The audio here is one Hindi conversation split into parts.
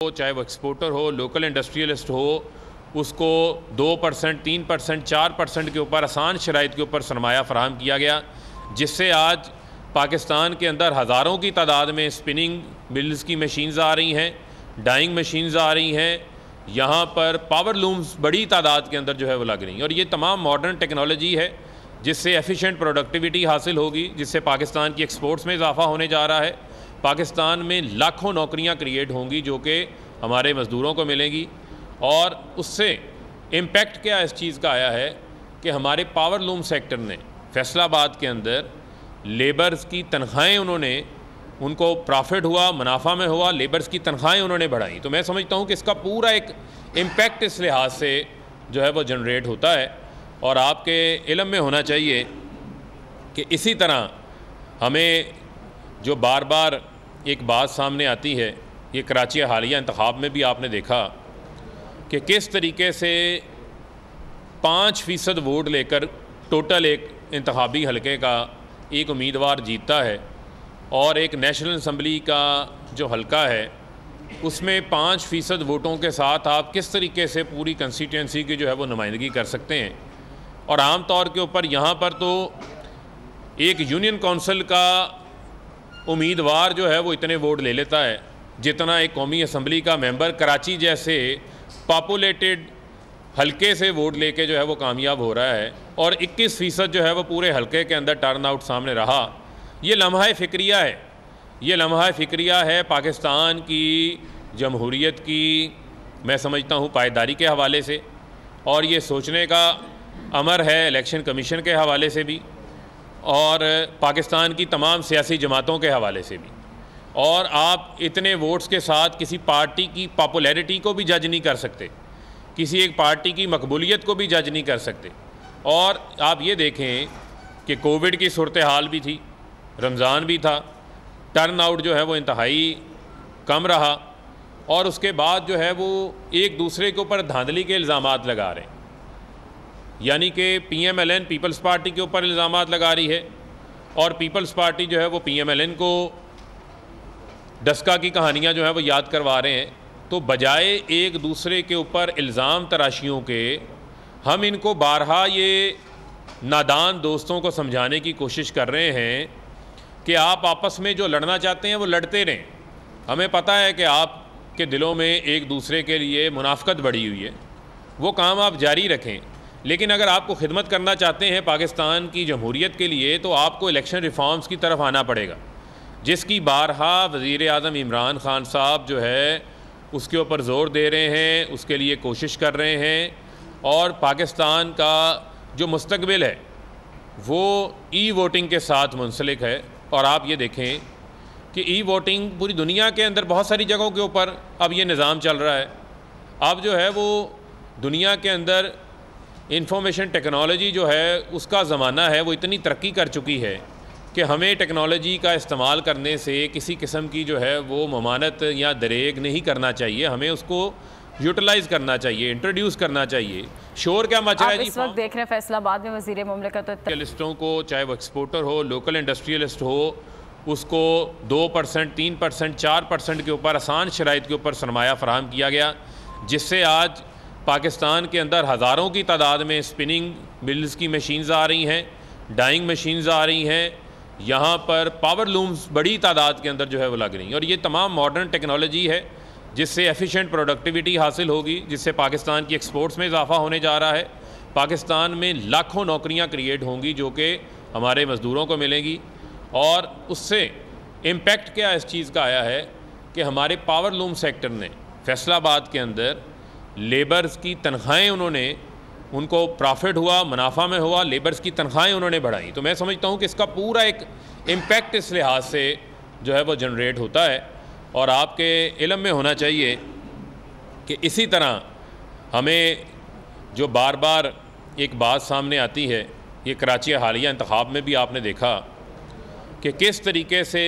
चाहे वो एक्सपोर्टर हो, लोकल इंडस्ट्रियलिस्ट हो, उसको 2%, 3%, 4% के ऊपर आसान शराइत के ऊपर सरमाया फ़राहम किया गया, जिससे आज पाकिस्तान के अंदर हज़ारों की तादाद में स्पिनिंग मिल्स की मशीन्स आ रही हैं, डाइंग मशीन्स आ रही हैं, यहाँ पर पावर लूम्स बड़ी तादाद के अंदर जो है वो लग रही हैं। और ये तमाम मॉडर्न टेक्नोलॉजी है जिससे एफिशिएंट प्रोडक्टिविटी हासिल होगी, जिससे पाकिस्तान की एक्सपोर्ट्स में इजाफ़ा होने जा रहा है। पाकिस्तान में लाखों नौकरियां क्रिएट होंगी जो कि हमारे मज़दूरों को मिलेंगी। और उससे इम्पेक्ट क्या इस चीज़ का आया है कि हमारे पावर लूम सेक्टर ने फैसलाबाद के अंदर लेबर्स की तनख्वाहें उनको प्रॉफिट हुआ, मुनाफा में हुआ, लेबर्स की तनख्वाहें उन्होंने बढ़ाई। तो मैं समझता हूँ कि इसका पूरा एक इम्पेक्ट इस लिहाज से जो है वो जनरेट होता है। और आपके इल्म में होना चाहिए कि इसी तरह हमें जो बार बार एक बात सामने आती है, ये कराची हालिया इंतखाब में भी आपने देखा कि किस तरीके से 5% वोट लेकर टोटल एक इंतखाबी हलके का एक उम्मीदवार जीतता है, और एक नेशनल असम्बली का जो हलका है उसमें 5% वोटों के साथ आप किस तरीके से पूरी कंस्टिट्यूंसी की जो है वो नुमाइंदगी कर सकते हैं। और आम तौर के ऊपर यहाँ पर तो एक यूनियन कौंसिल का उम्मीदवार जो है वो इतने वोट ले लेता है जितना एक कौमी असम्बली का मेंबर कराची जैसे पॉपुलेटेड हलके से वोट लेके जो है वो कामयाब हो रहा है। और 21% जो है वो पूरे हलके के अंदर टर्न आउट सामने रहा। ये लम्हा फ़िक्रिया है, ये लम्हा फ़िक्रिया है पाकिस्तान की जमहूरियत की, मैं समझता हूँ पायदारी के हवाले से, और ये सोचने का अमर है इलेक्शन कमीशन के हवाले से भी, और पाकिस्तान की तमाम सियासी जमातों के हवाले से भी। और आप इतने वोट्स के साथ किसी पार्टी की पॉपुलैरिटी को भी जज नहीं कर सकते, किसी एक पार्टी की मकबूलियत को भी जज नहीं कर सकते। और आप ये देखें कि कोविड की सूरत हाल भी थी, रमज़ान भी था, टर्न आउट जो है वो इंतहाई कम रहा, और उसके बाद जो है वो एक दूसरे के ऊपर धांधली के इल्ज़ामात लगा रहे हैं। यानी कि PMLN पीपल्स पार्टी के ऊपर इल्ज़ामात लगा रही है, और पीपल्स पार्टी जो है वो PMLN को डस्का की कहानियाँ जो है वो याद करवा रहे हैं। तो बजाय एक दूसरे के ऊपर इल्ज़ाम तराशियों के, हम इनको बारहा ये नादान दोस्तों को समझाने की कोशिश कर रहे हैं कि आप आपस में जो लड़ना चाहते हैं वो लड़ते रहें। हमें पता है कि आपके दिलों में एक दूसरे के लिए मुनाफ़कत बढ़ी हुई है, वो काम आप जारी रखें। लेकिन अगर आपको खिदमत करना चाहते हैं पाकिस्तान की जमहूरियत के लिए, तो आपको इलेक्शन रिफॉर्म्स की तरफ आना पड़ेगा, जिसकी बारहा वज़ीर आज़म इमरान खान साहब जो है उसके ऊपर ज़ोर दे रहे हैं, उसके लिए कोशिश कर रहे हैं। और पाकिस्तान का जो मुस्तकबिल है वो ई वोटिंग के साथ मुंसलिक है। और आप ये देखें कि ई वोटिंग पूरी दुनिया के अंदर बहुत सारी जगहों के ऊपर अब ये निज़ाम चल रहा है। अब जो है वो दुनिया के अंदर इंफॉर्मेशन टेक्नोलॉजी जो है उसका ज़माना है, वो इतनी तरक्की कर चुकी है कि हमें टेक्नोलॉजी का इस्तेमाल करने से किसी किस्म की जो है वो ममानत या दरेग नहीं करना चाहिए, हमें उसको यूटिलाइज़ करना चाहिए, इंट्रोड्यूस करना चाहिए। शोर क्या मच रहा है जी? इस वक्त देख रहे हैं फैसलाबाद में वज़ीर मुमलिकत इंडस्ट्रियलिस्टों को, चाहे वो एक्सपोर्टर हो, लोकल इंडस्ट्रियलिस्ट हो, उसको 2%, 3%, 4% के ऊपर आसान शराइत के ऊपर सरमाया फ़राहम किया गया, जिससे आज पाकिस्तान के अंदर हज़ारों की तादाद में स्पिनिंग मिल्स की मशीन्स आ रही हैं, डाइंग मशीन्स आ रही हैं, यहाँ पर पावर लूम्स बड़ी तादाद के अंदर जो है वो लग रही हैं। और ये तमाम मॉडर्न टेक्नोलॉजी है जिससे एफिशिएंट प्रोडक्टिविटी हासिल होगी, जिससे पाकिस्तान की एक्सपोर्ट्स में इजाफ़ा होने जा रहा है। पाकिस्तान में लाखों नौकरियां क्रिएट होंगी जो कि हमारे मज़दूरों को मिलेंगी। और उससे इम्पेक्ट क्या इस चीज़ का आया है कि हमारे पावर लूम सेक्टर ने फैसलाबाद के अंदर लेबर्स की तनख्वाहें उनको प्रॉफिट हुआ, मुनाफा में हुआ, लेबर्स की तनख्वाहें उन्होंने बढ़ाई। तो मैं समझता हूँ कि इसका पूरा एक इम्पेक्ट इस लिहाज से जो है वो जनरेट होता है। और आपके इल्म में होना चाहिए कि इसी तरह हमें जो बार बार एक बात सामने आती है, ये कराची हालिया इंतखाब में भी आपने देखा कि किस तरीके से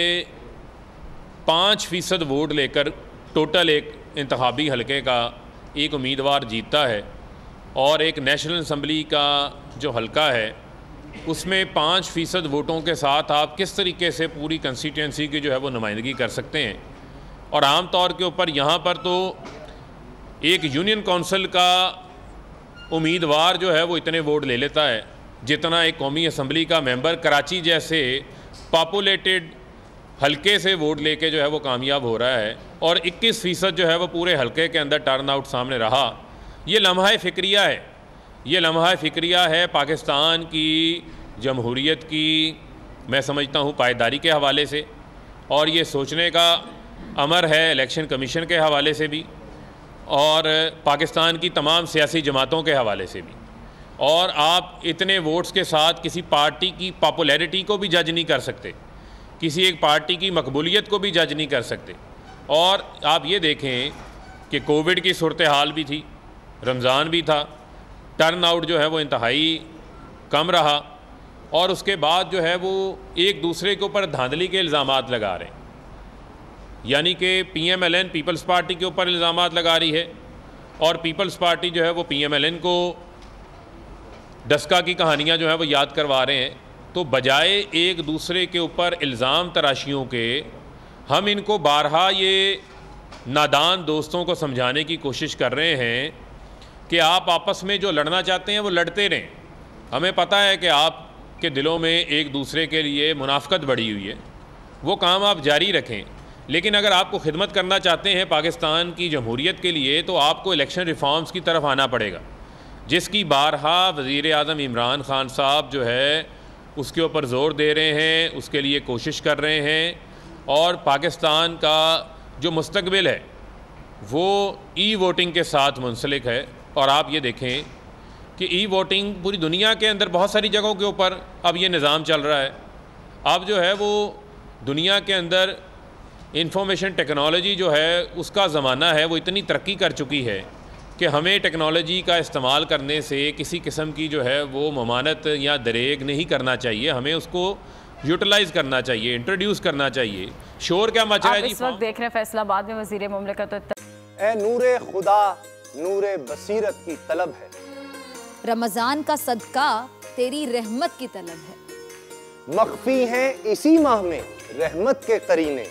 5% वोट लेकर टोटल एक इंतखाबी हलके का एक उम्मीदवार जीतता है, और एक नेशनल असम्बली का जो हलका है उसमें 5% वोटों के साथ आप किस तरीके से पूरी कंस्टिट्यूंसी की जो है वो नुमाइंदगी कर सकते हैं। और आम तौर के ऊपर यहाँ पर तो एक यूनियन काउंसिल का उम्मीदवार जो है वो इतने वोट ले लेता है जितना एक कौमी असम्बली का मेंबर कराची जैसे पॉपुलेटेड हलके से वोट लेके जो है वो कामयाब हो रहा है। और 21% जो है वो पूरे हलके के अंदर टर्न आउट सामने रहा। ये लम्हा फ़िक्रिया है, ये लम्हा फ़िक्रिया है पाकिस्तान की जमहूरियत की, मैं समझता हूँ, पायदारी के हवाले से, और ये सोचने का अमर है इलेक्शन कमीशन के हवाले से भी और पाकिस्तान की तमाम सियासी जमातों के हवाले से भी। और आप इतने वोट्स के साथ किसी पार्टी की पॉपुलैरिटी को भी जज नहीं कर सकते, किसी एक पार्टी की मकबूलियत को भी जज नहीं कर सकते। और आप ये देखें कि कोविड की सूरत हाल भी थी, रमज़ान भी था, टर्न आउट जो है वो इंतहाई कम रहा, और उसके बाद जो है वो एक दूसरे के ऊपर धांधली के इल्ज़ामात लगा रहे हैं। यानी कि PMLN पीपल्स पार्टी के ऊपर इल्ज़ामात लगा रही है और पीपल्स पार्टी जो है वो PMLN को डस्का की कहानियाँ जो है वो याद करवा रहे हैं। तो बजाय एक दूसरे के ऊपर इल्ज़ाम तराशियों के, हम इनको बारहा ये नादान दोस्तों को समझाने की कोशिश कर रहे हैं कि आप आपस में जो लड़ना चाहते हैं वो लड़ते रहें। हमें पता है कि आपके दिलों में एक दूसरे के लिए मुनाफ़कत बढ़ी हुई है, वो काम आप जारी रखें। लेकिन अगर आपको खिदमत करना चाहते हैं पाकिस्तान की जमहूरियत के लिए तो आपको इलेक्शन रिफॉर्म्स की तरफ आना पड़ेगा, जिसकी बारहा वज़ीर आज़म इमरान खान साहब जो है उसके ऊपर ज़ोर दे रहे हैं, उसके लिए कोशिश कर रहे हैं। और पाकिस्तान का जो मुस्तकबिल है वो ई वोटिंग के साथ मुंसलिक है। और आप ये देखें कि ई वोटिंग पूरी दुनिया के अंदर बहुत सारी जगहों के ऊपर अब ये निज़ाम चल रहा है। अब जो है वो दुनिया के अंदर इंफॉर्मेशन टेक्नोलॉजी जो है उसका ज़माना है, वो इतनी तरक्की कर चुकी है कि हमें टेक्नोलॉजी का इस्तेमाल करने से किसी किस्म की जो है वो ममानत या दरेग नहीं करना चाहिए, हमें उसको यूटिलाइज़ करना चाहिए, इंट्रोड्यूस करना चाहिए। शोर क्या मच रहा है जी? इस वक्त देख रहे हैं फैसलाबाद में वज़ीर मुमलिकत ए नूरे खुदा नूरे बसीरत की तलब है, रमज़ान का सदका तेरी रहमत की तलब है, मख्फी हैं इसी माह में रहमत के करीने,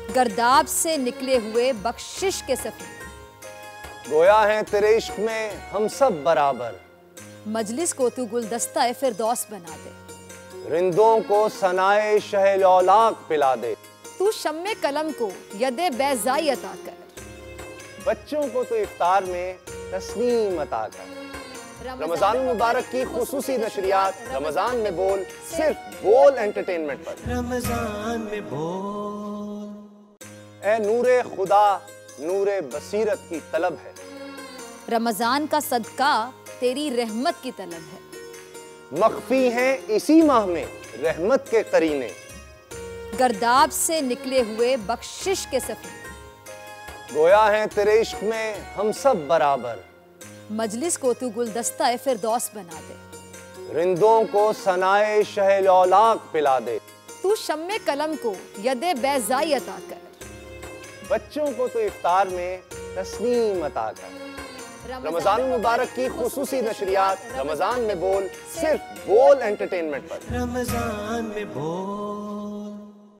गर्दाब से निकले हुए बख्शिश के सफीने, गोया है तेरे इश्क में हम सब बराबर, मजलिस को तू गुलदस्ता फिरदौस बना दे, रिंदों को सनाए शहलौलाक पिला दे, तू शम्मे कलम को यदे बैज़ाई अता कर, बच्चों को तो इफ्तार में तस्नीम अता कर। रमजान मुबारक की खुसूसी नशरियात रमजान में बोल, सिर्फ बोल एंटरटेनमेंट पर। रमजान में बोल। ए नूरे खुदा नूरे बसीरत की तलब है, रमज़ान का सदका तेरी रहमत की तलब है, मख्फी हैं इसी माह में रहमत के करीने, गर्दाब से निकले हुए बख्शिश के सफीने, गोया है तेरे इश्क में हम सब बराबर, मजलिस को तू गुलदस्ता फिरदौस बना दे, रिंदों को सनाए शहलौलाक पिला दे, तू शम्मे कलम को यदे बैज़ाई अता कर, बच्चों को तो इफ्तार में तस्नीम अता कर। रमजान मुबारक की खुसूसी नशरियात रमजान में बोल, सिर्फ बोल एंटरटेनमेंट पर। रमजान में बोल।